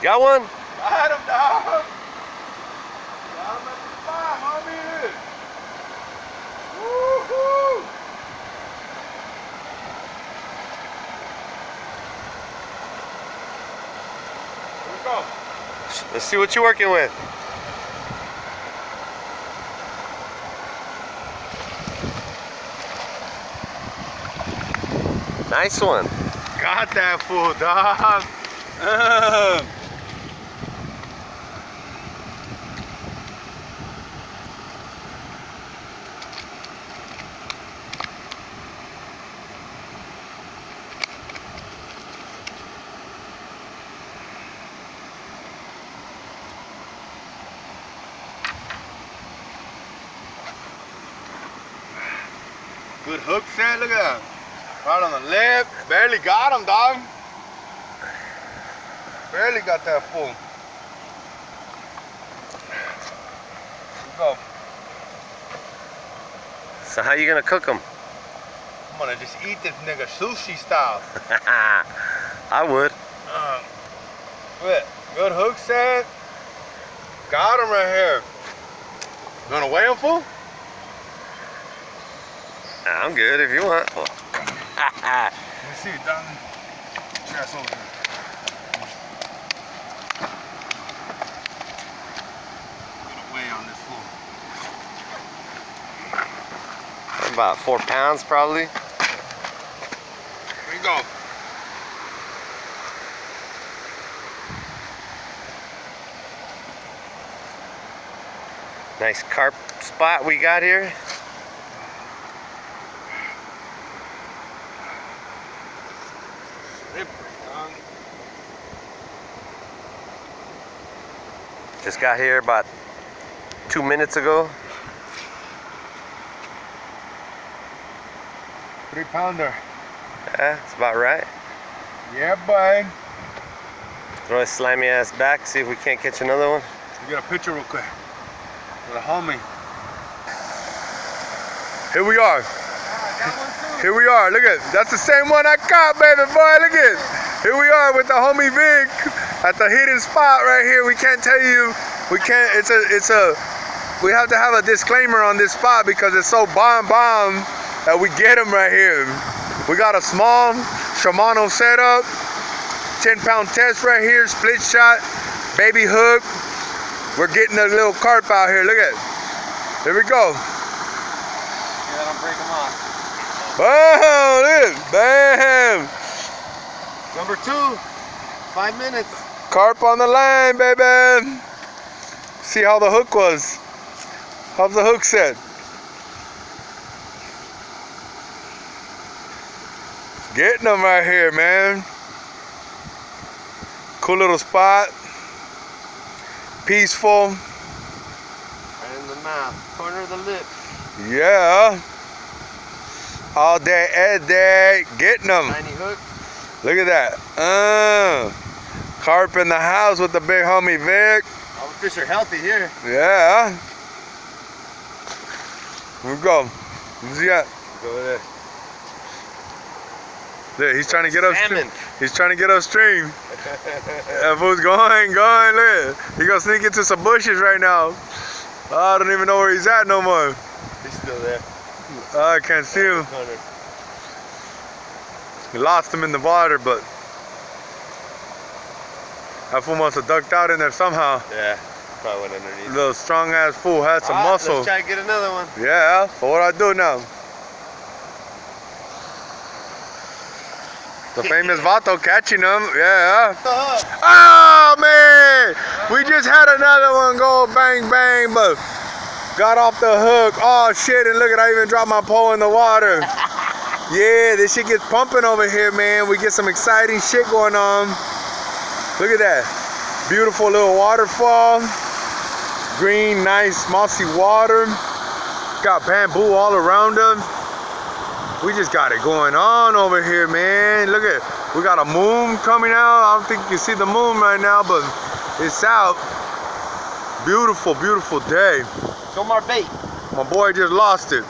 Got one? Got him, dog. Got him at the spot, homie. Woo-hoo. Here we go. Let's see what you're working with. Nice one. Got that fool, dog. Good hook set, look at that. Right on the lip. Barely got him, dog. Barely got that fool. Let's go. So how you gonna cook them? I'm gonna just eat this nigga sushi style. I would. Good hook set. Got him right here. You wanna weigh him, fool? I'm good if you want. Let me see, dog. Chest over here. Gonna weigh on this fool. About 4 pounds probably. Here we go. Nice carp spot we got here. Just got here about 2 minutes ago. 3-pounder. Yeah, it's about right. Yeah, boy. Throw his slimy ass back, see if we can't catch another one. You get a picture real quick with a homie. Here we are. Here we are. Look at, that's the same one I caught, baby boy. Look at. Here we are with the homie Vic at the hidden spot right here. We can't tell you. We can't. We have to have a disclaimer on this spot because it's so bomb that we get him right here. We got a small Shimano setup, 10-pound test right here, split shot, baby hook. We're getting a little carp out here. Look at it. Here we go. Yeah, don't break them off. Oh, look at it. Bam. Number 2, 5 minutes. Carp on the line, baby. See how the hook was. How's the hook set? Getting them right here, man. Cool little spot. Peaceful. Right in the mouth, corner of the lip. Yeah. All day, every day. Getting them. Tiny hook. Look at that. Carp in the house with the big homie Vic. All the fish are healthy here. Yeah. Here we go. What's he got? Go over there. Look, he's trying to get Salmon. upstream. He's trying to get upstream. That fool's going. Look. He gonna sneak into some bushes right now. I don't even know where he's at no more. He's still there. I can't see him. We lost him in the water, but that fool must have ducked out in there somehow. Yeah, probably went underneath. Little strong ass fool had some muscle. Let's try to get another one. Yeah, so what I do now? The famous Vato catching them, yeah. Oh man, we just had another one go bang bang, but got off the hook. Oh shit, and look at, I even dropped my pole in the water. Yeah, this shit gets pumping over here, man. We get some exciting shit going on. Look at that. Beautiful little waterfall. Green, nice, mossy water. Got bamboo all around us. We just got it going on over here, man. Look at, we got a moon coming out. I don't think you can see the moon right now, but it's out. Beautiful, beautiful day. Show 'em our bait. My boy just lost it.